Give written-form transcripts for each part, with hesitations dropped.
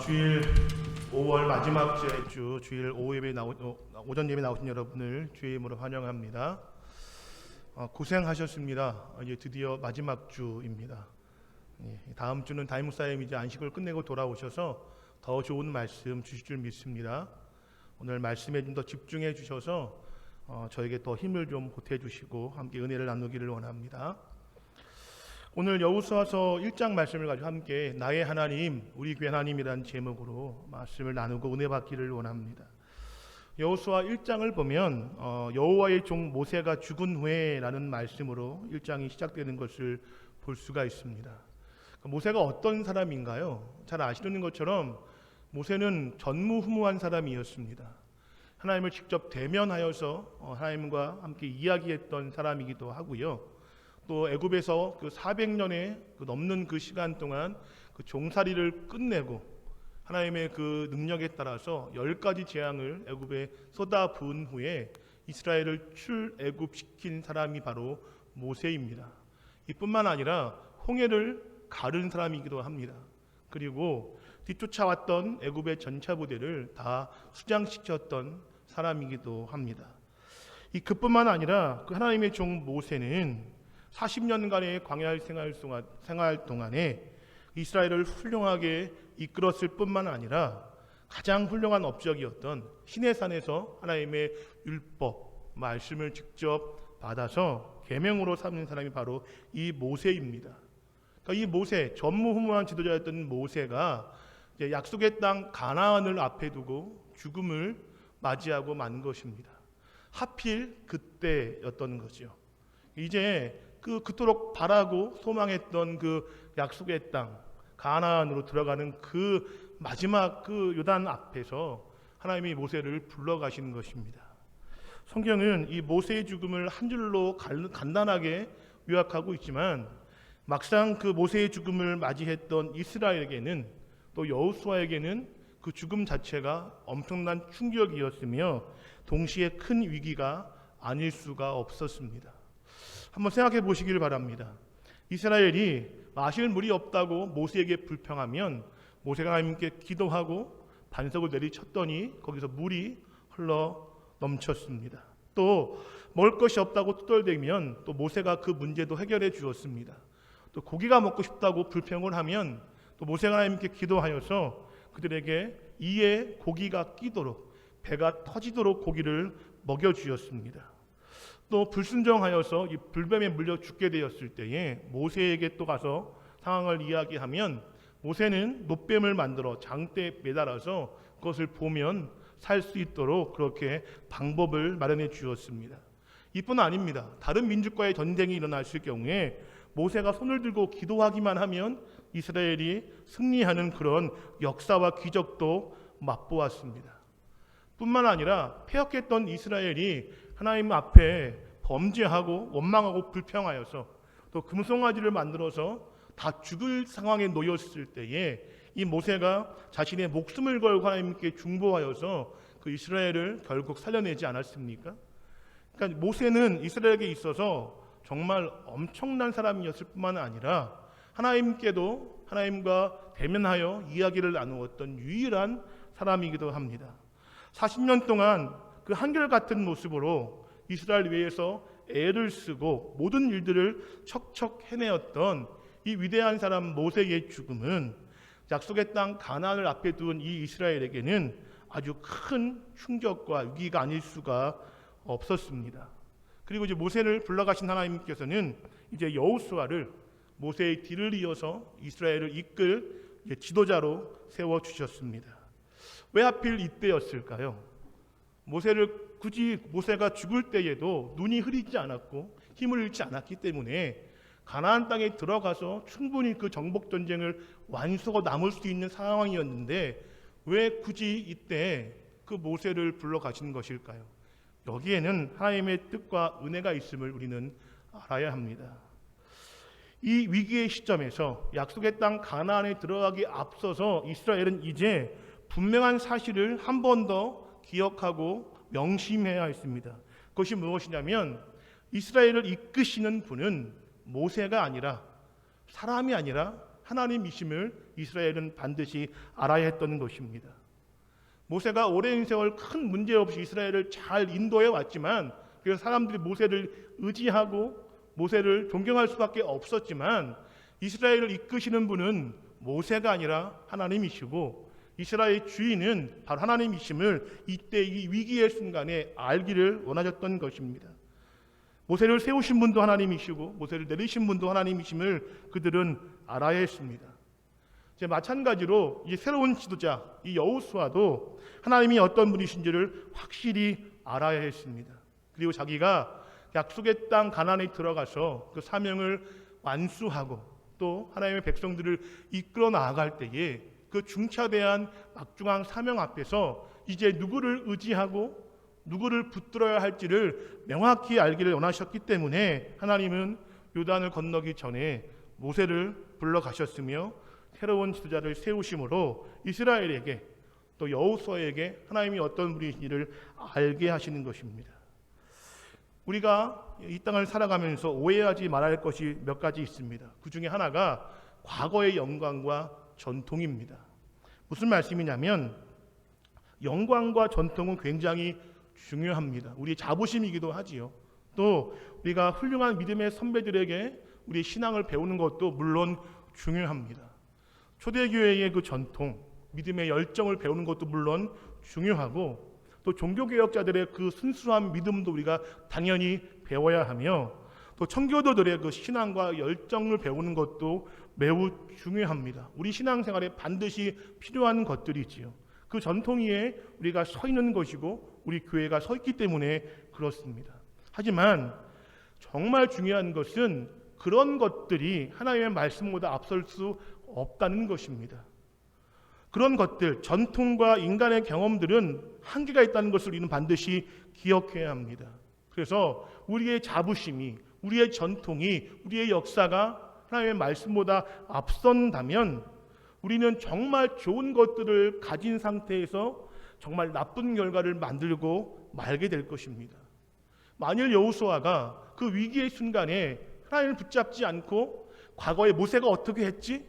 주일 5월 마지막 주 주일 오전 예배 나오신 여러분을 주의 이름으로 환영합니다. 고생하셨습니다. 이제 드디어 마지막 주입니다. 다음 주는 담임 목사님 이제 안식을 끝내고 돌아오셔서 더 좋은 말씀 주실 줄 믿습니다. 오늘 말씀에 좀 더 집중해 주셔서 저에게 더 힘을 좀 보태 주시고 함께 은혜를 나누기를 원합니다. 오늘 여호수아서 1장 말씀을 가지고 함께 나의 하나님, 우리 교회 하나님이라는 제목으로 말씀을 나누고 은혜 받기를 원합니다. 여호수아 1장을 보면 여호와의 종 모세가 죽은 후에라는 말씀으로 1장이 시작되는 것을 볼 수가 있습니다. 모세가 어떤 사람인가요? 잘 아시는 것처럼 모세는 전무후무한 사람이었습니다. 하나님을 직접 대면하여서 하나님과 함께 이야기했던 사람이기도 하고요. 또 애굽에서 그 400년에 넘는 그 시간 동안 그 종살이를 끝내고 하나님의 그 능력에 따라서 10가지 재앙을 애굽에 쏟아부은 후에 이스라엘을 출애굽시킨 사람이 바로 모세입니다. 이뿐만 아니라 홍해를 가른 사람이기도 합니다. 그리고 뒤쫓아왔던 애굽의 전차 부대를 다 수장시켰던 사람이기도 합니다. 그뿐만 아니라 그 하나님의 종 모세는 40년간의 광야 생활 동안에 이스라엘을 훌륭하게 이끌었을 뿐만 아니라 가장 훌륭한 업적이었던 시내산에서 하나님의 율법, 말씀을 직접 받아서 계명으로 삼는 사람이 바로 이 모세입니다. 그러니까 이 모세, 전무후무한 지도자였던 모세가 이제 약속의 땅 가나안을 앞에 두고 죽음을 맞이하고 만 것입니다. 하필 그때였던 거죠. 이제 그토록 바라고 소망했던 그 약속의 땅 가나안으로 들어가는 그 마지막 그 요단 앞에서 하나님이 모세를 불러가시는 것입니다. 성경은 이 모세의 죽음을 한 줄로 간단하게 요약하고 있지만 막상 그 모세의 죽음을 맞이했던 이스라엘에게는 또 여호수아에게는 그 죽음 자체가 엄청난 충격이었으며 동시에 큰 위기가 아닐 수가 없었습니다. 한번 생각해 보시길 바랍니다. 이스라엘이 마실 물이 없다고 모세에게 불평하면 모세가 하나님께 기도하고 반석을 내리쳤더니 거기서 물이 흘러 넘쳤습니다. 또 먹을 것이 없다고 투덜대면 또 모세가 그 문제도 해결해 주었습니다. 또 고기가 먹고 싶다고 불평을 하면 또 모세가 하나님께 기도하여서 그들에게 이에 고기가 끼도록 배가 터지도록 고기를 먹여주었습니다. 또 불순종하여서 이 불뱀에 물려 죽게 되었을 때에 모세에게 또 가서 상황을 이야기하면 모세는 놋뱀을 만들어 장대에 매달아서 그것을 보면 살 수 있도록 그렇게 방법을 마련해 주었습니다. 이뿐 아닙니다. 다른 민족과의 전쟁이 일어났을 경우에 모세가 손을 들고 기도하기만 하면 이스라엘이 승리하는 그런 역사와 기적도 맛보았습니다. 뿐만 아니라 패역했던 이스라엘이 하나님 앞에 범죄하고 원망하고 불평하여서 또 금송아지를 만들어서 다 죽을 상황에 놓였을 때에 이 모세가 자신의 목숨을 걸고 하나님께 중보하여서 그 이스라엘을 결국 살려내지 않았습니까? 그러니까 모세는 이스라엘에게 있어서 정말 엄청난 사람이었을 뿐만 아니라 하나님께도 하나님과 대면하여 이야기를 나누었던 유일한 사람이기도 합니다. 40년 동안 그 한결같은 모습으로 이스라엘 외에서 애를 쓰고 모든 일들을 척척 해내었던 이 위대한 사람 모세의 죽음은 약속의 땅 가나안을 앞에 둔 이 이스라엘에게는 아주 큰 충격과 위기가 아닐 수가 없었습니다. 그리고 이제 모세를 불러가신 하나님께서는 이제 여호수아를 모세의 뒤를 이어서 이스라엘을 이끌 지도자로 세워주셨습니다. 왜 하필 이때였을까요? 모세를 굳이 모세가 죽을 때에도 눈이 흐리지 않았고 힘을 잃지 않았기 때문에 가나안 땅에 들어가서 충분히 그 정복 전쟁을 완수하고 남을 수 있는 상황이었는데 왜 굳이 이때 그 모세를 불러가신 것일까요? 여기에는 하나님의 뜻과 은혜가 있음을 우리는 알아야 합니다. 이 위기의 시점에서 약속의 땅 가나안에 들어가기 앞서서 이스라엘은 이제 분명한 사실을 한 번 더 기억하고 명심해야 했습니다. 그것이 무엇이냐면 이스라엘을 이끄시는 분은 모세가 아니라 사람이 아니라 하나님이심을 이스라엘은 반드시 알아야 했던 것입니다. 모세가 오랜 세월 큰 문제 없이 이스라엘을 잘 인도해 왔지만, 그래서 사람들이 모세를 의지하고 모세를 존경할 수밖에 없었지만, 이스라엘을 이끄시는 분은 모세가 아니라 하나님이시고 이스라엘의 주인은 바로 하나님이심을 이때 이 위기의 순간에 알기를 원하셨던 것입니다. 모세를 세우신 분도 하나님이시고 모세를 내리신 분도 하나님이심을 그들은 알아야 했습니다. 이제 마찬가지로 이 새로운 지도자 이 여호수아도 하나님이 어떤 분이신지를 확실히 알아야 했습니다. 그리고 자기가 약속의 땅 가나안에 들어가서 그 사명을 완수하고 또 하나님의 백성들을 이끌어 나아갈 때에 그 중차대한 막중한 사명 앞에서 이제 누구를 의지하고 누구를 붙들어야 할지를 명확히 알기를 원하셨기 때문에 하나님은 요단을 건너기 전에 모세를 불러가셨으며 새로운 지도자를 세우심으로 이스라엘에게 또 여호수아에게 하나님이 어떤 분이신지를 알게 하시는 것입니다. 우리가 이 땅을 살아가면서 오해하지 말아야 할 것이 몇 가지 있습니다. 그 중에 하나가 과거의 영광과 전통입니다. 무슨 말씀이냐면 영광과 전통은 굉장히 중요합니다. 우리 자부심이기도 하지요. 또 우리가 훌륭한 믿음의 선배들에게 우리 신앙을 배우는 것도 물론 중요합니다. 초대교회의 그 전통, 믿음의 열정을 배우는 것도 물론 중요하고 또 종교개혁자들의 그 순수한 믿음도 우리가 당연히 배워야 하며 또 청교도들의 그 신앙과 열정을 배우는 것도 매우 중요합니다. 우리 신앙생활에 반드시 필요한 것들이지요. 그 전통 위에 우리가 서 있는 것이고 우리 교회가 서 있기 때문에 그렇습니다. 하지만 정말 중요한 것은 그런 것들이 하나님의 말씀보다 앞설 수 없다는 것입니다. 그런 것들, 전통과 인간의 경험들은 한계가 있다는 것을 우리는 반드시 기억해야 합니다. 그래서 우리의 자부심이, 우리의 전통이, 우리의 역사가 하나님의 말씀보다 앞선다면 우리는 정말 좋은 것들을 가진 상태에서 정말 나쁜 결과를 만들고 말게 될 것입니다. 만일 여호수아가 그 위기의 순간에 하나님을 붙잡지 않고 과거에 모세가 어떻게 했지?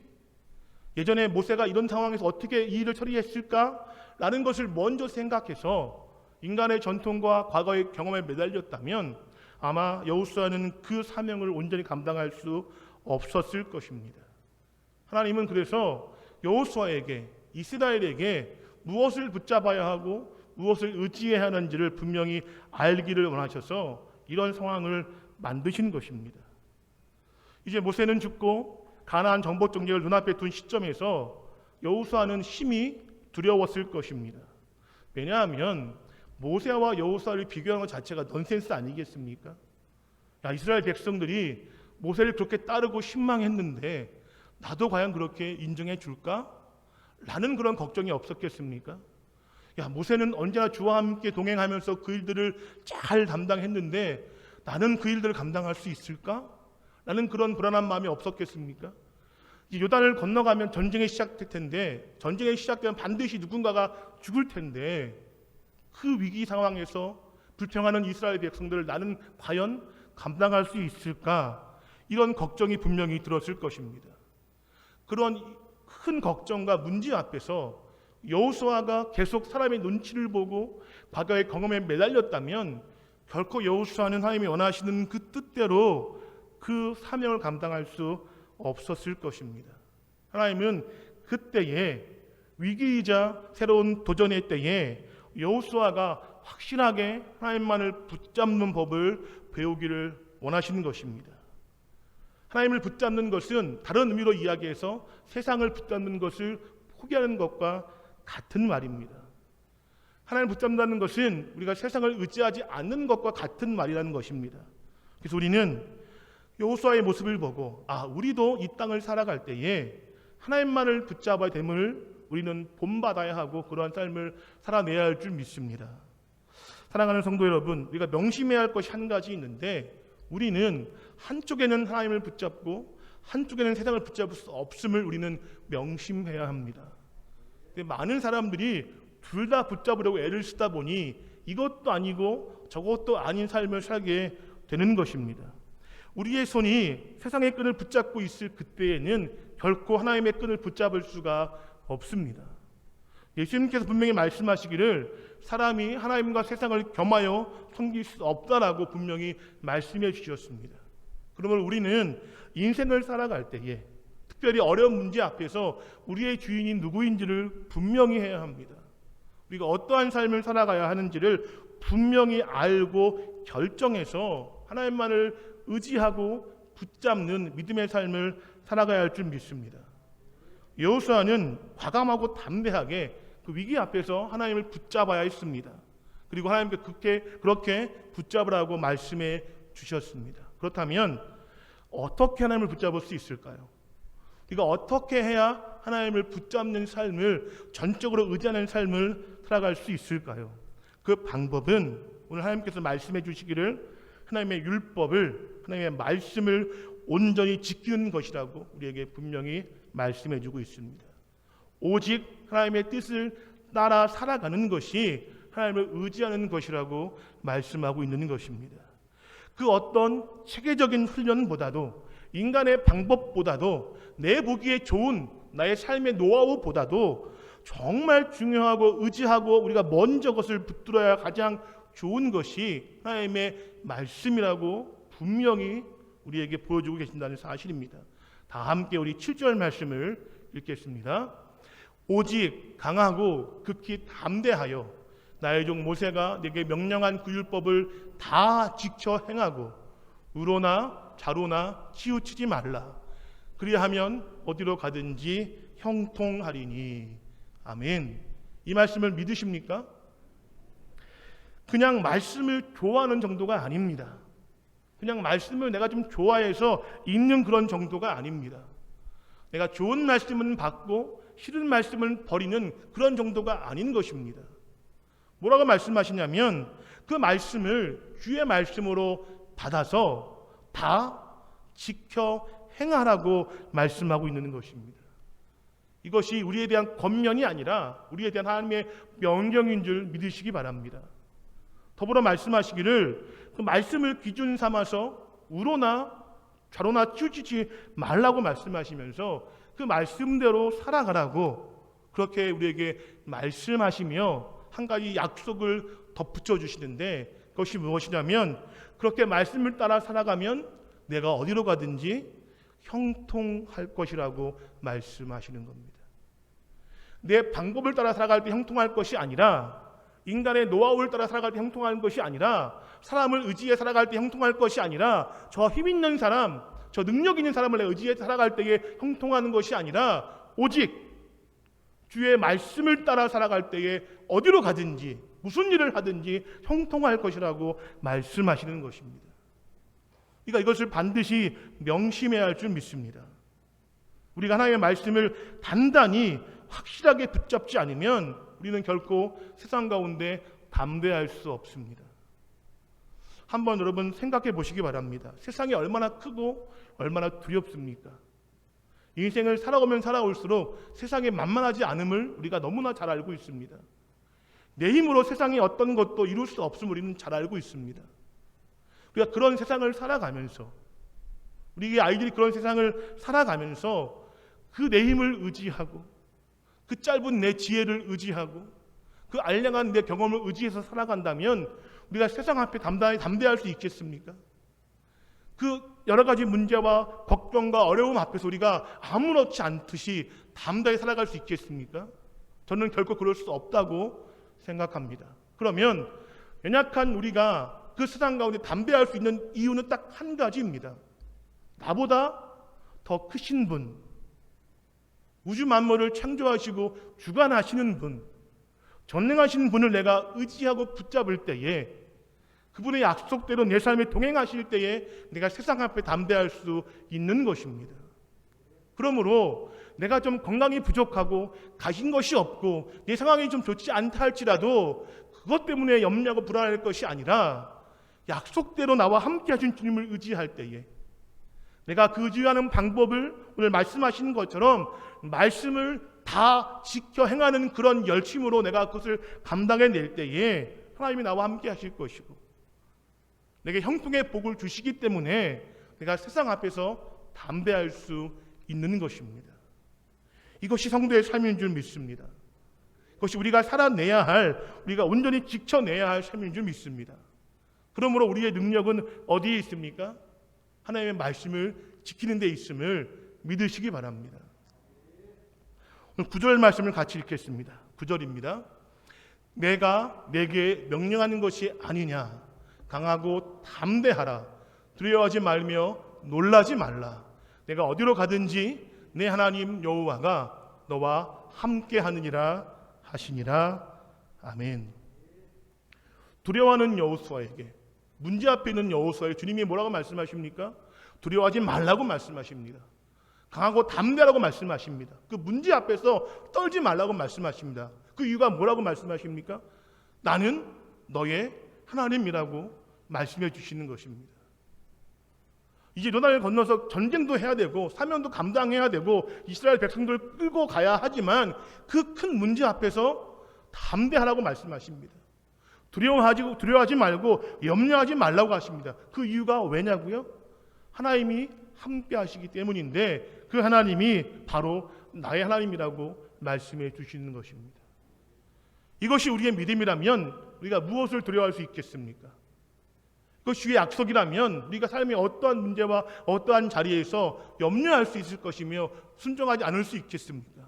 예전에 모세가 이런 상황에서 어떻게 이 일을 처리했을까라는 것을 먼저 생각해서 인간의 전통과 과거의 경험에 매달렸다면 아마 여호수아는 그 사명을 온전히 감당할 수 없었을 것입니다. 하나님은 그래서 여호수아에게, 이스라엘에게 무엇을 붙잡아야 하고 무엇을 의지해야 하는지를 분명히 알기를 원하셔서 이런 상황을 만드신 것입니다. 이제 모세는 죽고 가나안 정복 정책을 눈앞에 둔 시점에서 여호수아는 심히 두려웠을 것입니다. 왜냐하면 모세와 여호수아를 비교하는 것 자체가 넌센스 아니겠습니까? 야, 이스라엘 백성들이 모세를 그렇게 따르고 신망했는데 나도 과연 그렇게 인정해 줄까? 라는 그런 걱정이 없었겠습니까? 야, 모세는 언제나 주와 함께 동행하면서 그 일들을 잘 담당했는데 나는 그 일들을 감당할 수 있을까? 라는 그런 불안한 마음이 없었겠습니까? 요단을 건너가면 전쟁이 시작될 텐데 전쟁이 시작되면 반드시 누군가가 죽을 텐데 그 위기 상황에서 불평하는 이스라엘 백성들을 나는 과연 감당할 수 있을까? 이런 걱정이 분명히 들었을 것입니다. 그런 큰 걱정과 문제 앞에서 여호수아가 계속 사람의 눈치를 보고 과거의 경험에 매달렸다면 결코 여호수아는 하나님이 원하시는 그 뜻대로 그 사명을 감당할 수 없었을 것입니다. 하나님은 그때에 위기이자 새로운 도전의 때에 여호수아가 확실하게 하나님만을 붙잡는 법을 배우기를 원하시는 것입니다. 하나님을 붙잡는 것은 다른 의미로 이야기해서 세상을 붙잡는 것을 포기하는 것과 같은 말입니다. 하나님을 붙잡는다는 것은 우리가 세상을 의지하지 않는 것과 같은 말이라는 것입니다. 그래서 우리는 여호수아의 모습을 보고 우리도 이 땅을 살아갈 때에 하나님만을 붙잡아야 됨을 우리는 본받아야 하고 그러한 삶을 살아내야 할 줄 믿습니다. 사랑하는 성도 여러분, 우리가 명심해야 할 것이 한 가지 있는데 우리는 한쪽에는 하나님을 붙잡고 한쪽에는 세상을 붙잡을 수 없음을 우리는 명심해야 합니다. 많은 사람들이 둘 다 붙잡으려고 애를 쓰다 보니 이것도 아니고 저것도 아닌 삶을 살게 되는 것입니다. 우리의 손이 세상의 끈을 붙잡고 있을 그때에는 결코 하나님의 끈을 붙잡을 수가 없습니다. 예수님께서 분명히 말씀하시기를 사람이 하나님과 세상을 겸하여 섬길 수 없다라고 분명히 말씀해 주셨습니다. 그러면 우리는 인생을 살아갈 때에 특별히 어려운 문제 앞에서 우리의 주인이 누구인지를 분명히 해야 합니다. 우리가 어떠한 삶을 살아가야 하는지를 분명히 알고 결정해서 하나님만을 의지하고 붙잡는 믿음의 삶을 살아가야 할 줄 믿습니다. 여호수아는 과감하고 담대하게 그 위기 앞에서 하나님을 붙잡아야 했습니다. 그리고 하나님께 그렇게 붙잡으라고 말씀해 주셨습니다. 그렇다면 어떻게 하나님을 붙잡을 수 있을까요? 우리가 어떻게 해야 하나님을 붙잡는 삶을, 전적으로 의지하는 삶을 살아갈 수 있을까요? 그 방법은 오늘 하나님께서 말씀해 주시기를 하나님의 율법을, 하나님의 말씀을 온전히 지키는 것이라고 우리에게 분명히 말씀해 주고 있습니다. 오직 하나님의 뜻을 따라 살아가는 것이 하나님을 의지하는 것이라고 말씀하고 있는 것입니다. 그 어떤 체계적인 훈련보다도, 인간의 방법보다도, 내 보기에 좋은 나의 삶의 노하우보다도 정말 중요하고 의지하고 우리가 먼저 그것을 붙들어야 가장 좋은 것이 하나님의 말씀이라고 분명히 우리에게 보여주고 계신다는 사실입니다. 다 함께 우리 7절 말씀을 읽겠습니다. 오직 강하고 극히 담대하여 나의 종 모세가 내게 명령한 그 율법을 다 지켜 행하고 의로나 좌로나 치우치지 말라. 그리하면 어디로 가든지 형통하리니. 아멘. 이 말씀을 믿으십니까? 그냥 말씀을 좋아하는 정도가 아닙니다. 그냥 말씀을 내가 좀 좋아해서 읽는 그런 정도가 아닙니다. 내가 좋은 말씀은 받고 싫은 말씀을 버리는 그런 정도가 아닌 것입니다. 뭐라고 말씀하시냐면 그 말씀을 주의 말씀으로 받아서 다 지켜 행하라고 말씀하고 있는 것입니다. 이것이 우리에 대한 권면이 아니라 우리에 대한 하나님의 명령인 줄 믿으시기 바랍니다. 더불어 말씀하시기를 그 말씀을 기준 삼아서 우로나 좌로나 치우치지 말라고 말씀하시면서 그 말씀대로 살아가라고 그렇게 우리에게 말씀하시며 한 가지 약속을 덧붙여 주시는데 그것이 무엇이냐면 그렇게 말씀을 따라 살아가면 내가 어디로 가든지 형통할 것이라고 말씀하시는 겁니다. 내 방법을 따라 살아갈 때 형통할 것이 아니라 인간의 노하우를 따라 살아갈 때 형통하는 것이 아니라 사람을 의지해 살아갈 때 형통할 것이 아니라 저 힘 있는 사람, 저 능력 있는 사람을 의지해 살아갈 때에 형통하는 것이 아니라 오직 주의 말씀을 따라 살아갈 때에 어디로 가든지 무슨 일을 하든지 형통할 것이라고 말씀하시는 것입니다. 그러니까 이것을 반드시 명심해야 할 줄 믿습니다. 우리가 하나님의 말씀을 단단히 확실하게 붙잡지 않으면 우리는 결코 세상 가운데 담대할 수 없습니다. 한번 여러분 생각해 보시기 바랍니다. 세상이 얼마나 크고 얼마나 두렵습니까? 인생을 살아오면 살아올수록 세상에 만만하지 않음을 우리가 너무나 잘 알고 있습니다. 내 힘으로 세상에 어떤 것도 이룰 수 없음을 우리는 잘 알고 있습니다. 우리가 그런 세상을 살아가면서 우리 아이들이 그런 세상을 살아가면서 그 내 힘을 의지하고 그 짧은 내 지혜를 의지하고 그 알량한 내 경험을 의지해서 살아간다면 우리가 세상 앞에 담대할 수 있겠습니까? 그 여러 가지 문제와 걱정과 어려움 앞에서 우리가 아무렇지 않듯이 담대히 살아갈 수 있겠습니까? 저는 결코 그럴 수 없다고 생각합니다. 그러면 연약한 우리가 그 세상 가운데 담대할 수 있는 이유는 딱 한 가지입니다. 나보다 더 크신 분, 우주 만물을 창조하시고 주관하시는 분, 전능하신 분을 내가 의지하고 붙잡을 때에 그분의 약속대로 내 삶에 동행하실 때에 내가 세상 앞에 담대할 수 있는 것입니다. 그러므로 내가 좀 건강이 부족하고 가진 것이 없고 내 상황이 좀 좋지 않다 할지라도 그것 때문에 염려하고 불안할 것이 아니라 약속대로 나와 함께 하신 주님을 의지할 때에 내가 그 의지하는 방법을 오늘 말씀하시는 것처럼 말씀을 다 지켜 행하는 그런 열심으로 내가 그것을 감당해낼 때에 하나님이 나와 함께 하실 것이고 내게 형통의 복을 주시기 때문에 내가 세상 앞에서 담대할 수 있는 것입니다. 이것이 성도의 삶인 줄 믿습니다. 그것이 우리가 살아내야 할, 우리가 온전히 지켜내야 할 삶인 줄 믿습니다. 그러므로 우리의 능력은 어디에 있습니까? 하나님의 말씀을 지키는 데 있음을 믿으시기 바랍니다. 오늘 9절 말씀을 같이 읽겠습니다. 9절입니다. 내가 내게 명령하는 것이 아니냐. 강하고 담대하라. 두려워하지 말며 놀라지 말라. 내가 어디로 가든지 내 하나님 여호와가 너와 함께 하느니라 하시니라. 아멘. 두려워하는 여호수아에게, 문제 앞에 있는 여호수아에게 주님이 뭐라고 말씀하십니까? 두려워하지 말라고 말씀하십니다. 강하고 담대하라고 말씀하십니다. 그 문제 앞에서 떨지 말라고 말씀하십니다. 그 이유가 뭐라고 말씀하십니까? 나는 너의 하나님이라고 말씀해 주시는 것입니다. 이제 요단을 건너서 전쟁도 해야 되고 사명도 감당해야 되고 이스라엘 백성들을 끌고 가야 하지만 그 큰 문제 앞에서 담대하라고 말씀하십니다. 두려워하지 말고 염려하지 말라고 하십니다. 그 이유가 왜냐고요? 하나님이 함께 하시기 때문인데 그 하나님이 바로 나의 하나님이라고 말씀해 주시는 것입니다. 이것이 우리의 믿음이라면 우리가 무엇을 두려워할 수 있겠습니까? 그것이 주의 약속이라면 우리가 삶의 어떠한 문제와 어떠한 자리에서 염려할 수 있을 것이며 순종하지 않을 수 있겠습니까?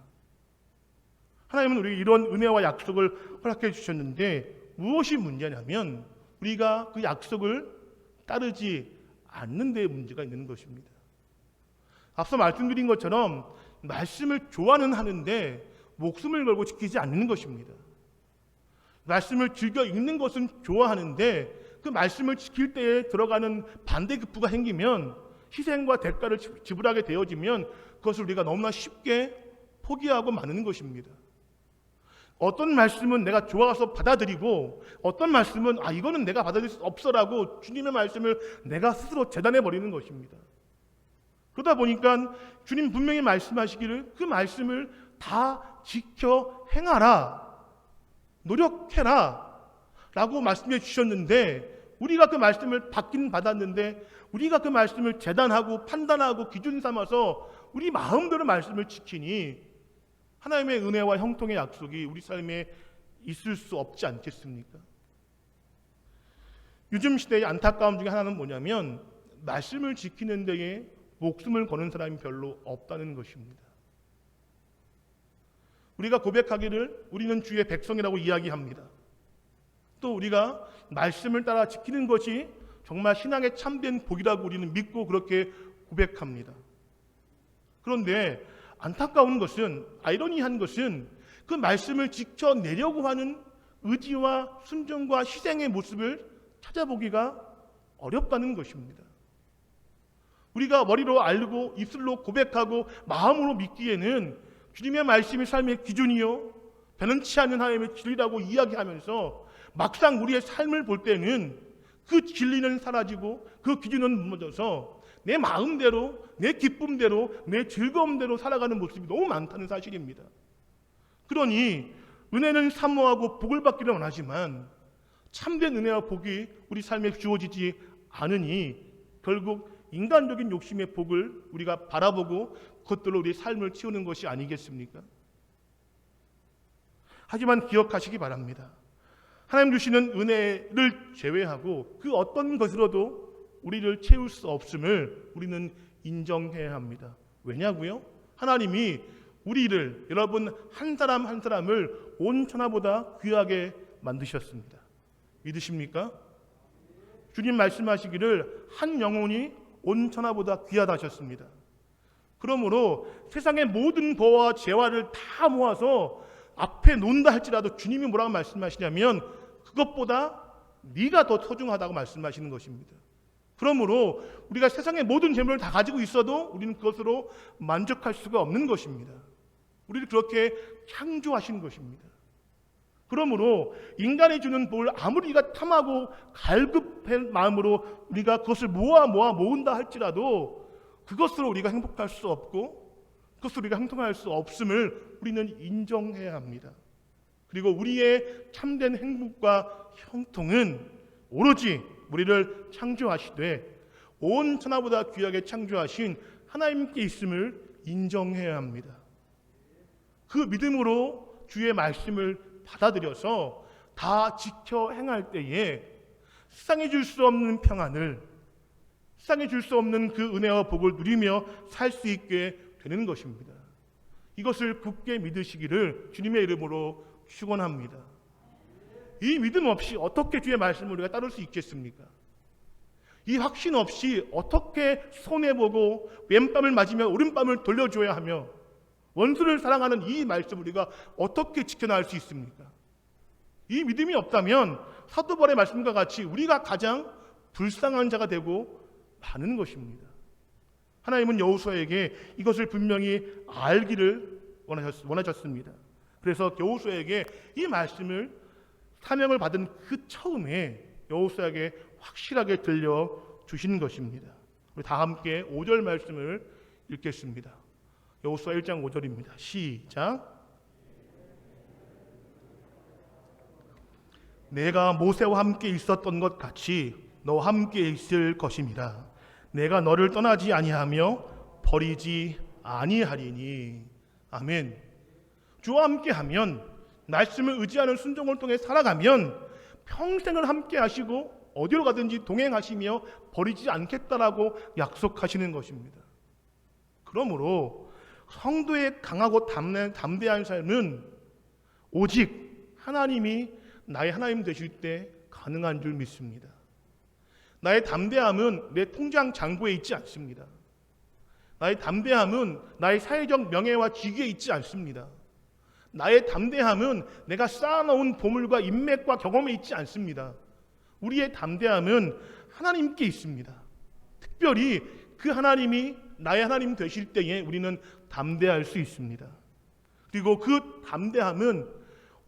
하나님은 우리에게 이런 은혜와 약속을 허락해 주셨는데 무엇이 문제냐면 우리가 그 약속을 따르지 않는 데 문제가 있는 것입니다. 앞서 말씀드린 것처럼 말씀을 좋아는 하는데 목숨을 걸고 지키지 않는 것입니다. 말씀을 즐겨 읽는 것은 좋아하는데 그 말씀을 지킬 때에 들어가는 반대급부가 생기면 희생과 대가를 지불하게 되어지면 그것을 우리가 너무나 쉽게 포기하고 마는 것입니다. 어떤 말씀은 내가 좋아서 받아들이고 어떤 말씀은 이거는 내가 받아들일 수 없어라고 주님의 말씀을 내가 스스로 재단해 버리는 것입니다. 그러다 보니까 주님 분명히 말씀하시기를 그 말씀을 다 지켜 행하라, 노력해라 라고 말씀해 주셨는데 우리가 그 말씀을 받긴 받았는데 우리가 그 말씀을 재단하고 판단하고 기준 삼아서 우리 마음대로 말씀을 지키니 하나님의 은혜와 형통의 약속이 우리 삶에 있을 수 없지 않겠습니까? 요즘 시대의 안타까움 중에 하나는 뭐냐면 말씀을 지키는 데에 목숨을 거는 사람이 별로 없다는 것입니다. 우리가 고백하기를 우리는 주의 백성이라고 이야기합니다. 또 우리가 말씀을 따라 지키는 것이 정말 신앙의 참된 복이라고 우리는 믿고 그렇게 고백합니다. 그런데 안타까운 것은, 아이러니한 것은 그 말씀을 지켜내려고 하는 의지와 순종과 희생의 모습을 찾아보기가 어렵다는 것입니다. 우리가 머리로 알고 입술로 고백하고 마음으로 믿기에는 주님의 말씀이 삶의 기준이요 변치 않는 하나님의 진리라고 이야기하면서 막상 우리의 삶을 볼 때는 그 진리는 사라지고 그 기준은 무너져서 내 마음대로, 내 기쁨대로, 내 즐거움대로 살아가는 모습이 너무 많다는 사실입니다. 그러니 은혜는 사모하고 복을 받기를 원하지만 참된 은혜와 복이 우리 삶에 주어지지 않으니 결국 인간적인 욕심의 복을 우리가 바라보고 그것들로 우리의 삶을 채우는 것이 아니겠습니까? 하지만 기억하시기 바랍니다. 하나님 주시는 은혜를 제외하고 그 어떤 것으로도 우리를 채울 수 없음을 우리는 인정해야 합니다. 왜냐고요? 하나님이 우리를, 여러분 한 사람 한 사람을 온 천하보다 귀하게 만드셨습니다. 믿으십니까? 주님 말씀하시기를 한 영혼이 온 천하보다 귀하다 하셨습니다. 그러므로 세상의 모든 보화와 재화를 다 모아서 앞에 놓는다 할지라도 주님이 뭐라고 말씀하시냐면 그것보다 네가 더 소중하다고 말씀하시는 것입니다. 그러므로 우리가 세상의 모든 재물을 다 가지고 있어도 우리는 그것으로 만족할 수가 없는 것입니다. 우리를 그렇게 창조하신 것입니다. 그러므로 인간이 주는 볼 아무리 우리가 탐하고 갈급한 마음으로 우리가 그것을 모은다 할지라도 그것으로 우리가 행복할 수 없고 그것으로 우리가 형통할 수 없음을 우리는 인정해야 합니다. 그리고 우리의 참된 행복과 형통은 오로지 우리를 창조하시되 온 천하보다 귀하게 창조하신 하나님께 있음을 인정해야 합니다. 그 믿음으로 주의 말씀을 받아들여서 다 지켜 행할 때에 세상에 줄 수 없는 평안을, 세상에 줄 수 없는 그 은혜와 복을 누리며 살 수 있게 되는 것입니다. 이것을 굳게 믿으시기를 주님의 이름으로 축원합니다. 이 믿음 없이 어떻게 주의 말씀을 우리가 따를 수 있겠습니까? 이 확신 없이 어떻게 손해보고 왼밤을 맞으며 오른밤을 돌려줘야 하며 원수를 사랑하는 이 말씀을 우리가 어떻게 지켜나갈 수 있습니까? 이 믿음이 없다면 사도 바울의 말씀과 같이 우리가 가장 불쌍한 자가 되고 마는 것입니다. 하나님은 여호수아에게 이것을 분명히 알기를 원하셨습니다. 그래서 여호수아에게 이 말씀을 사명을 받은 그 처음에 여호수아에게 확실하게 들려주신 것입니다. 우리 다 함께 5절 말씀을 읽겠습니다. 여호수아 1장 5절입니다. 시작. 내가 모세와 함께 있었던 것 같이 너와 함께 있을 것임이라. 내가 너를 떠나지 아니하며 버리지 아니하리니. 아멘. 주와 함께하면, 말씀을 의지하는 순종을 통해 살아가면 평생을 함께 하시고 어디로 가든지 동행하시며 버리지 않겠다라고 약속하시는 것입니다. 그러므로 성도의 강하고 담대한 삶은 오직 하나님이 나의 하나님 되실 때 가능한 줄 믿습니다. 나의 담대함은 내 통장 잔고에 있지 않습니다. 나의 담대함은 나의 사회적 명예와 직위에 있지 않습니다. 나의 담대함은 내가 쌓아놓은 보물과 인맥과 경험에 있지 않습니다. 우리의 담대함은 하나님께 있습니다. 특별히 그 하나님이 나의 하나님 되실 때에 우리는 담대할 수 있습니다. 그리고 그 담대함은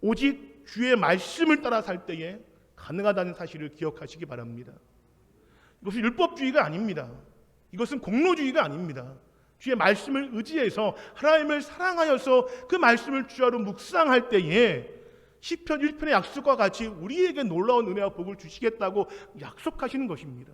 오직 주의 말씀을 따라 살 때에 가능하다는 사실을 기억하시기 바랍니다. 이것은 율법주의가 아닙니다. 이것은 공로주의가 아닙니다. 주의 말씀을 의지해서 하나님을 사랑하여서 그 말씀을 주야로 묵상할 때에 시편 1편의 약속과 같이 우리에게 놀라운 은혜와 복을 주시겠다고 약속하시는 것입니다.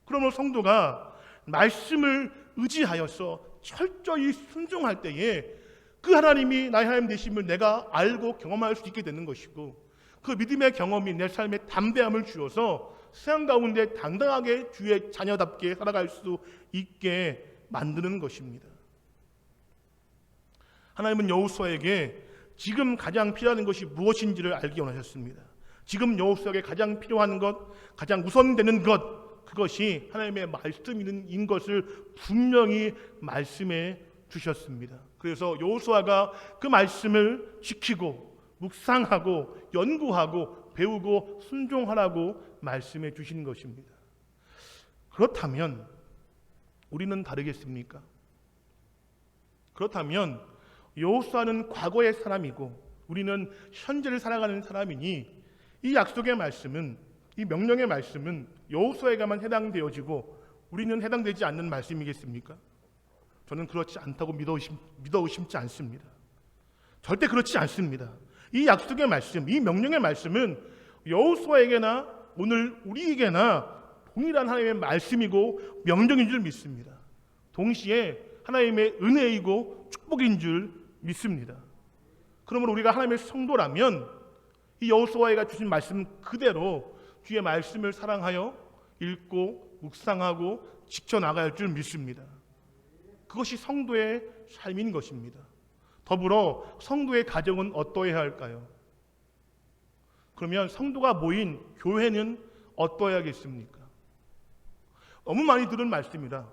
그러므로 성도가 말씀을 의지하여서 철저히 순종할 때에 그 하나님이 나의 하나님 되심을 내가 알고 경험할 수 있게 되는 것이고, 그 믿음의 경험이 내 삶에 담대함을 주어서 세상 가운데 당당하게 주의 자녀답게 살아갈 수 있게 만드는 것입니다. 하나님은 여호수아에게 지금 가장 필요한 것이 무엇인지를 알기 원하셨습니다. 지금 여호수아에게 가장 필요한 것, 가장 우선되는 것, 그것이 하나님의 말씀인 것을 분명히 말씀해 주셨습니다. 그래서 여호수아가 그 말씀을 지키고 묵상하고 연구하고 배우고 순종하라고 말씀해 주신 것입니다. 그렇다면 우리는 다르겠습니까? 그렇다면 여호수아는 과거의 사람이고 우리는 현재를 살아가는 사람이니 이 약속의 말씀은, 이 명령의 말씀은 여호수아에게만 해당되어지고 우리는 해당되지 않는 말씀이겠습니까? 저는 그렇지 않다고 믿어 의심치 않습니다. 절대 그렇지 않습니다. 이 약속의 말씀, 이 명령의 말씀은 여호수아에게나 오늘 우리에게나 동일한 하나님의 말씀이고 명령인 줄 믿습니다. 동시에 하나님의 은혜이고 축복인 줄 믿습니다. 그러므로 우리가 하나님의 성도라면 이 여호수아가 주신 말씀 그대로 주의 말씀을 사랑하여 읽고 묵상하고 지켜나가야 할 줄 믿습니다. 그것이 성도의 삶인 것입니다. 더불어 성도의 가정은 어떠해야 할까요? 그러면 성도가 모인 교회는 어떠해야겠습니까? 너무 많이 들은 말씀이다.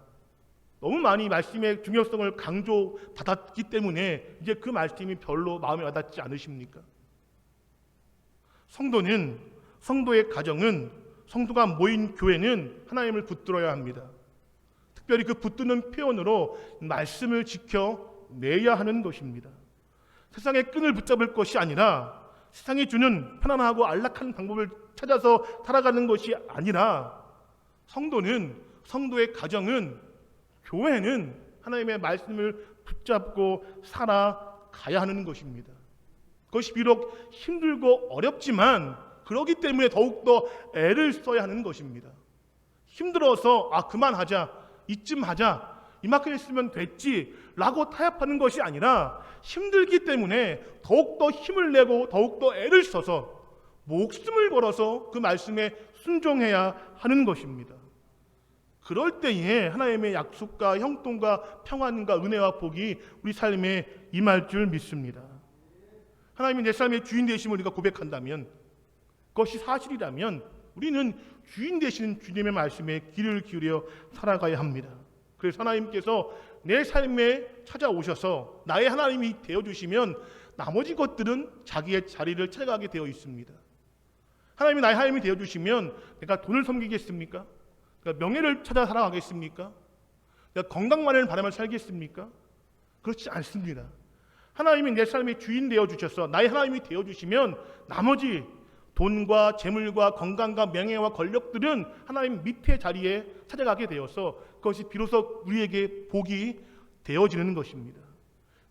너무 많이 말씀의 중요성을 강조받았기 때문에 이제 그 말씀이 별로 마음에 와닿지 않으십니까? 성도의 가정은, 성도가 모인 교회는 하나님을 붙들어야 합니다. 특별히 그 붙드는 표현으로 말씀을 지켜내야 하는 것입니다. 세상의 끈을 붙잡을 것이 아니라, 세상이 주는 편안하고 안락한 방법을 찾아서 살아가는 것이 아니라, 성도의 가정은, 교회는 하나님의 말씀을 붙잡고 살아가야 하는 것입니다. 그것이 비록 힘들고 어렵지만 그렇기 때문에 더욱더 애를 써야 하는 것입니다. 힘들어서 그만하자, 이쯤 하자, 이만큼 했으면 됐지라고 타협하는 것이 아니라 힘들기 때문에 더욱더 힘을 내고 더욱더 애를 써서 목숨을 걸어서 그 말씀에 순종해야 하는 것입니다. 그럴 때에 하나님의 약속과 형통과 평안과 은혜와 복이 우리 삶에 임할 줄 믿습니다. 하나님이 내 삶의 주인 되심을 우리가 고백한다면, 그것이 사실이라면 우리는 주인 되시는 주님의 말씀에 귀를 기울여 살아가야 합니다. 그래서 하나님께서 내 삶에 찾아오셔서 나의 하나님이 되어주시면 나머지 것들은 자기의 자리를 찾아가게 되어 있습니다. 하나님이 나의 하나님이 되어주시면 내가 돈을 섬기겠습니까? 내가 명예를 찾아 살아가겠습니까? 내가 건강만을 바라며 살겠습니까? 그렇지 않습니다. 하나님이 내 삶의 주인 되어주셔서 나의 하나님이 되어주시면 나머지 돈과 재물과 건강과 명예와 권력들은 하나님 밑에 자리에 찾아가게 되어서 그것이 비로소 우리에게 복이 되어지는 것입니다.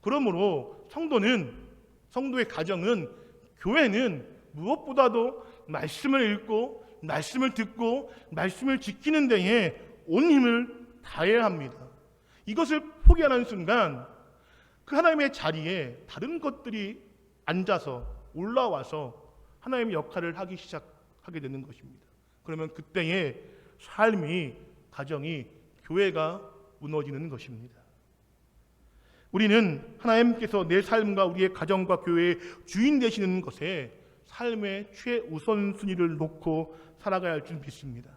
그러므로 성도의 가정은, 교회는 무엇보다도 말씀을 읽고 말씀을 듣고 말씀을 지키는 데에 온 힘을 다해야 합니다. 이것을 포기하는 순간 그 하나님의 자리에 다른 것들이 앉아서 올라와서 하나님의 역할을 하기 시작하게 되는 것입니다. 그러면 그때의 삶이, 가정이, 교회가 무너지는 것입니다. 우리는 하나님께서 내 삶과 우리의 가정과 교회의 주인 되시는 것에 삶의 최우선순위를 놓고 살아가야 할 줄 믿습니다.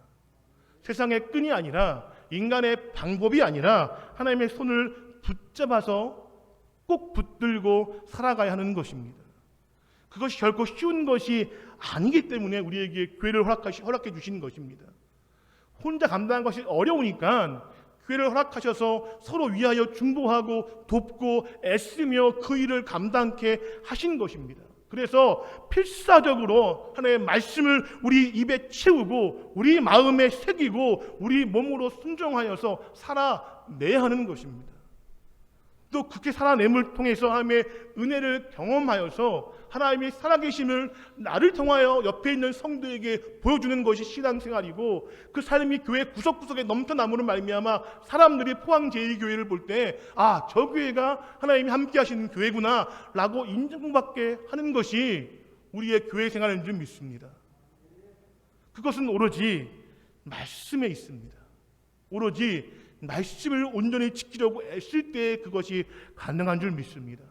세상의 끈이 아니라, 인간의 방법이 아니라 하나님의 손을 붙잡아서 꼭 붙들고 살아가야 하는 것입니다. 그것이 결코 쉬운 것이 아니기 때문에 우리에게 교회를 허락해 주시는 것입니다. 혼자 감당하는 것이 어려우니까 교회를 허락하셔서 서로 위하여 중보하고 돕고 애쓰며 그 일을 감당케 하신 것입니다. 그래서 필사적으로 하나님의 말씀을 우리 입에 채우고 우리 마음에 새기고 우리 몸으로 순종하여서 살아내야 하는 것입니다. 또 그렇게 살아냄을 통해서 하나님의 은혜를 경험하여서 하나님이 살아계심을 나를 통하여 옆에 있는 성도에게 보여주는 것이 신앙생활이고, 그 삶이 교회 구석구석에 넘쳐남으로 말미암아 사람들이 포항 제2교회를 볼 때 아, 저 교회가 하나님이 함께 하시는 교회구나 라고 인정받게 하는 것이 우리의 교회 생활인 줄 믿습니다. 그것은 오로지 말씀에 있습니다. 오로지 말씀을 온전히 지키려고 애쓸 때 그것이 가능한 줄 믿습니다.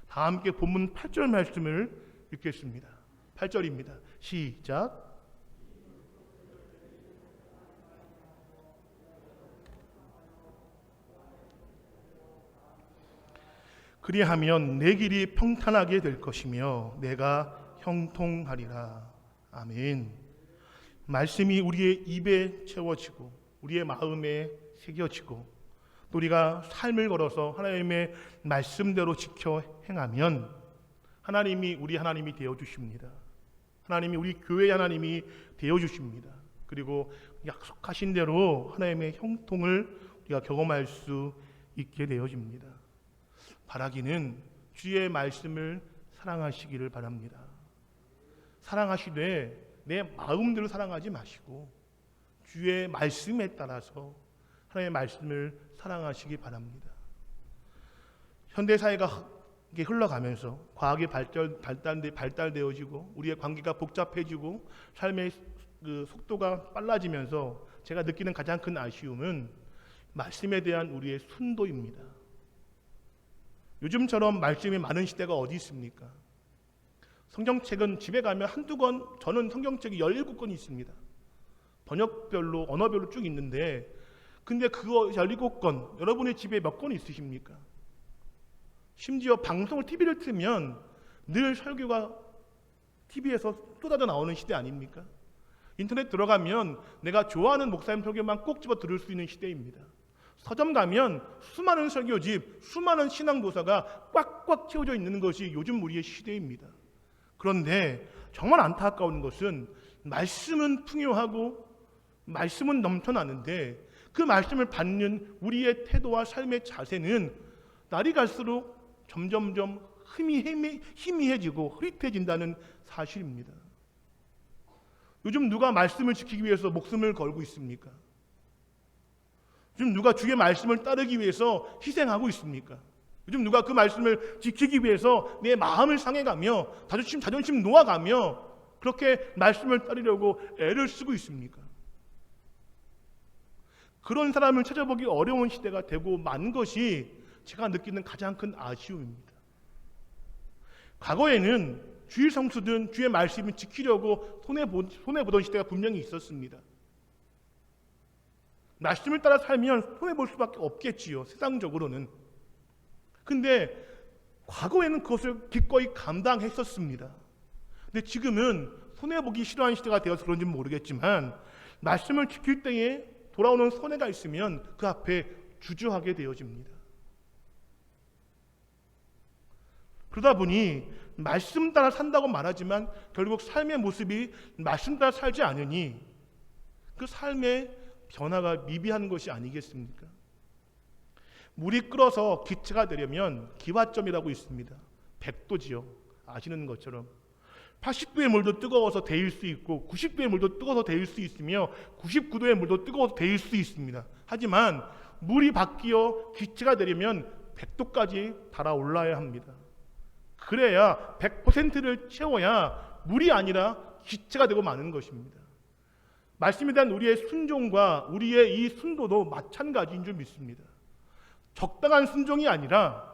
다 함께 본문 8절 말씀을 읽겠습니다. 8절입니다. 시작. 그리하면 내 길이 평탄하게 될 것이며 내가 형통하리라. 아멘. 말씀이 우리의 입에 채워지고 우리의 마음에 새겨지고 또 우리가 삶을 걸어서 하나님의 말씀대로 지켜 행하면 하나님이 우리 하나님이 되어주십니다. 하나님이 우리 교회의 하나님이 되어주십니다. 그리고 약속하신 대로 하나님의 형통을 우리가 경험할 수 있게 되어집니다. 바라기는 주의 말씀을 사랑하시기를 바랍니다. 사랑하시되 내 마음대로 사랑하지 마시고 주의 말씀에 따라서 하나님의 말씀을 사랑하시기 바랍니다. 현대사회가 흘러가면서 과학이 발달되어지고 우리의 관계가 복잡해지고 삶의 그 속도가 빨라지면서 제가 느끼는 가장 큰 아쉬움은 말씀에 대한 우리의 순도입니다. 요즘처럼 말씀이 많은 시대가 어디 있습니까? 성경책은 집에 가면 한두 권, 저는 성경책이 17권이 있습니다. 번역별로, 언어별로 쭉 있는데 근데 그거 17권, 여러분의 집에 몇 권 있으십니까? 심지어 방송을, TV를 틀면 늘 설교가 TV에서 쏟아져 나오는 시대 아닙니까? 인터넷 들어가면 내가 좋아하는 목사님 설교만 꼭 집어 들을 수 있는 시대입니다. 서점 가면 수많은 설교집, 수많은 신앙도서가 꽉꽉 채워져 있는 것이 요즘 우리의 시대입니다. 그런데 정말 안타까운 것은 말씀은 풍요하고 말씀은 넘쳐나는데 그 말씀을 받는 우리의 태도와 삶의 자세는 날이 갈수록 점점점 희미해지고 흐릿해진다는 사실입니다. 요즘 누가 말씀을 지키기 위해서 목숨을 걸고 있습니까? 요즘 누가 주의 말씀을 따르기 위해서 희생하고 있습니까? 요즘 누가 그 말씀을 지키기 위해서 내 마음을 상해가며 자존심 놓아가며 그렇게 말씀을 따르려고 애를 쓰고 있습니까? 그런 사람을 찾아보기 어려운 시대가 되고 만 것이 제가 느끼는 가장 큰 아쉬움입니다. 과거에는 주일 성수든 주의 말씀을 지키려고 손해보던 시대가 분명히 있었습니다. 말씀을 따라 살면 손해볼 수밖에 없겠지요, 세상적으로는. 근데 과거에는 그것을 기꺼이 감당했었습니다. 근데 지금은 손해보기 싫어하는 시대가 되어서 그런지 모르겠지만 말씀을 지킬 때에 돌아오는 손해가 있으면 그 앞에 주저하게 되어집니다. 그러다 보니 말씀 따라 산다고 말하지만 결국 삶의 모습이 말씀 따라 살지 않으니 그 삶의 변화가 미비한 것이 아니겠습니까? 물이 끓어서 기체가 되려면 기화점이라고 있습니다. 100도지요. 아시는 것처럼 80도의 물도 뜨거워서 데일 수 있고 90도의 물도 뜨거워서 데일 수 있으며 99도의 물도 뜨거워서 데일 수 있습니다. 하지만 물이 바뀌어 기체가 되려면 100도까지 달아올라야 합니다. 그래야 100%를 채워야 물이 아니라 기체가 되고 마는 것입니다. 말씀에 대한 우리의 순종과 우리의 이 순도도 마찬가지인 줄 믿습니다. 적당한 순종이 아니라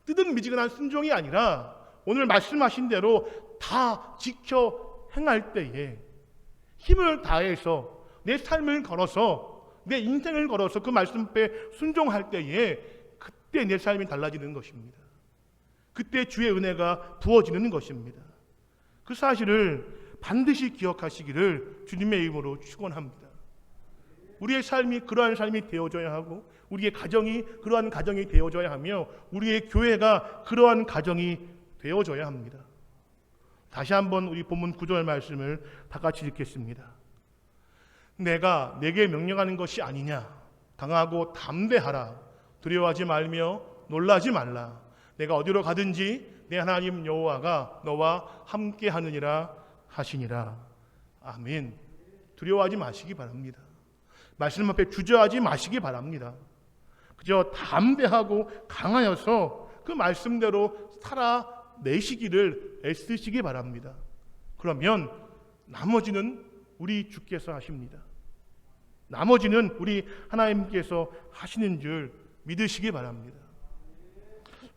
뜨뜻미지근한 순종이 아니라 오늘 말씀하신 대로 다 지켜 행할 때에 힘을 다해서 내 삶을 걸어서 내 인생을 걸어서 그 말씀에 순종할 때에 그때 내 삶이 달라지는 것입니다. 그때 주의 은혜가 부어지는 것입니다. 그 사실을 반드시 기억하시기를 주님의 이름으로 축원합니다. 우리의 삶이 그러한 삶이 되어져야 하고 우리의 가정이 그러한 가정이 되어져야 하며 우리의 교회가 그러한 가정이 되어져야 합니다. 다시 한번 우리 본문 9절 말씀을 다 같이 읽겠습니다. 내가 내게 명령하는 것이 아니냐. 강하고 담대하라. 두려워하지 말며 놀라지 말라. 내가 어디로 가든지 내 하나님 여호와가 너와 함께 하느니라 하시니라. 아멘. 두려워하지 마시기 바랍니다. 말씀 앞에 주저하지 마시기 바랍니다. 그저 담대하고 강하여서 그 말씀대로 살아내시기를 애쓰시기 바랍니다. 그러면 나머지는 우리 주께서 하십니다. 나머지는 우리 하나님께서 하시는 줄 믿으시기 바랍니다.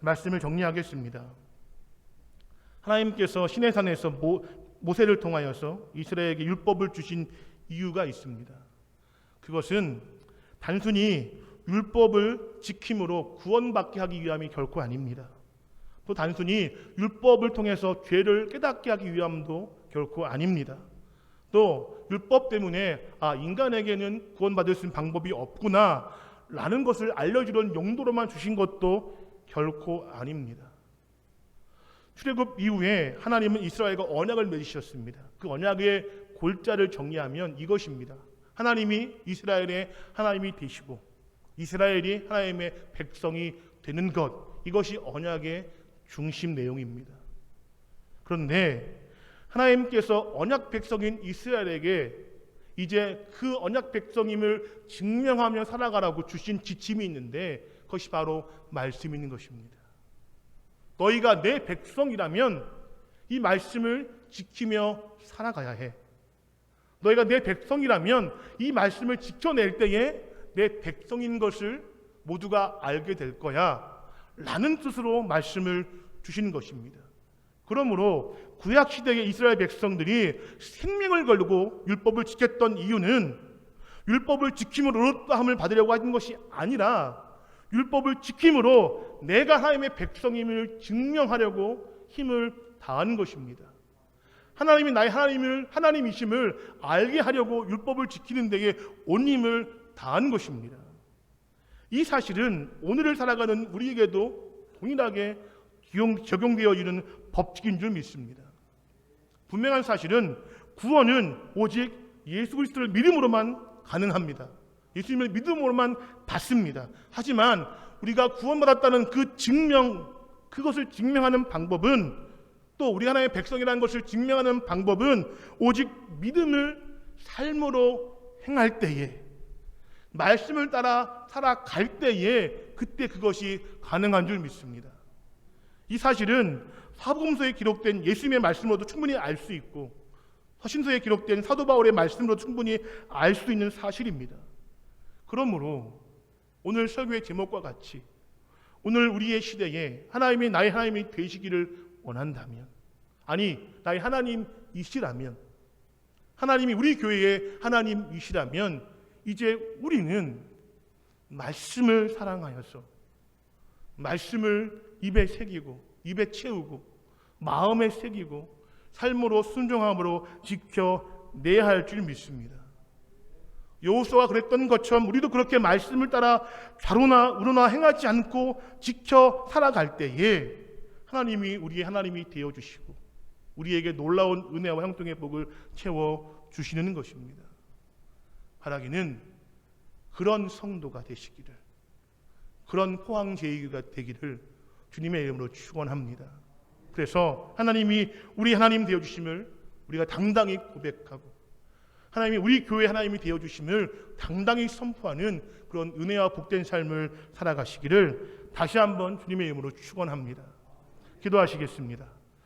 말씀을 정리하겠습니다. 하나님께서 시내산에서 모세를 통하여서 이스라엘에게 율법을 주신 이유가 있습니다. 그것은 단순히 율법을 지킴으로 구원받게 하기 위함이 결코 아닙니다. 또 단순히 율법을 통해서 죄를 깨닫게 하기 위함도 결코 아닙니다. 또 율법 때문에 인간에게는 구원받을 수 있는 방법이 없구나 라는 것을 알려주는 용도로만 주신 것도 결코 아닙니다. 출애굽 이후에 하나님은 이스라엘과 언약을 맺으셨습니다. 그 언약의 골자를 정리하면 이것입니다. 하나님이 이스라엘의 하나님이 되시고 이스라엘이 하나님의 백성이 되는 것, 이것이 언약의 중심 내용입니다. 그런데 하나님께서 언약 백성인 이스라엘에게 이제 그 언약 백성임을 증명하며 살아가라고 주신 지침이 있는데 그것이 바로 말씀이 있는 것입니다. 너희가 내 백성이라면 이 말씀을 지키며 살아가야 해. 너희가 내 백성이라면 이 말씀을 지켜낼 때에 내 백성인 것을 모두가 알게 될 거야 라는 뜻으로 말씀을 주시는 것입니다. 그러므로 구약시대의 이스라엘 백성들이 생명을 걸고 율법을 지켰던 이유는 율법을 지킴으로 의롭다함을 받으려고 하는 것이 아니라 율법을 지킴으로 내가 하나님의 백성임을 증명하려고 힘을 다하는 것입니다. 하나님이 나의 하나님이심을 알게 하려고 율법을 지키는 데에 온 힘을 다하는 것입니다. 이 사실은 오늘을 살아가는 우리에게도 동일하게 적용되어지는 법칙인 줄 믿습니다. 분명한 사실은 구원은 오직 예수 그리스도를 믿음으로만 가능합니다. 예수님을 믿음으로만 받습니다. 하지만 우리가 구원받았다는 그 증명, 그것을 증명하는 방법은 또 우리 하나님의 백성이라는 것을 증명하는 방법은 오직 믿음을 삶으로 행할 때에 말씀을 따라 살아갈 때에 그때 그것이 가능한 줄 믿습니다. 이 사실은 사복음서에 기록된 예수님의 말씀으로도 충분히 알 수 있고 서신서에 기록된 사도 바울의 말씀으로 충분히 알 수 있는 사실입니다. 그러므로 오늘 설교의 제목과 같이 오늘 우리의 시대에 하나님이 나의 하나님이 되시기를 원한다면, 아니 나의 하나님이시라면, 하나님이 우리 교회의 하나님이시라면 이제 우리는 말씀을 사랑하여서 말씀을 입에 새기고 입에 채우고 마음에 새기고 삶으로 순종함으로 지켜내야 할 줄 믿습니다. 여호수아가 그랬던 것처럼 우리도 그렇게 말씀을 따라 좌로나 우로나 행하지 않고 지켜 살아갈 때에 하나님이 우리의 하나님이 되어주시고 우리에게 놀라운 은혜와 형통의 복을 채워주시는 것입니다. 바라기는 그런 성도가 되시기를, 그런 포항제이가 되기를 주님의 이름으로 축원합니다. 그래서 하나님이 우리 하나님 되어주심을 우리가 당당히 고백하고 하나님이 우리 교회 하나님이 되어주심을 당당히 선포하는 그런 은혜와 복된 삶을 살아가시기를 다시 한번 주님의 이름으로 축원합니다. 기도하시겠습니다.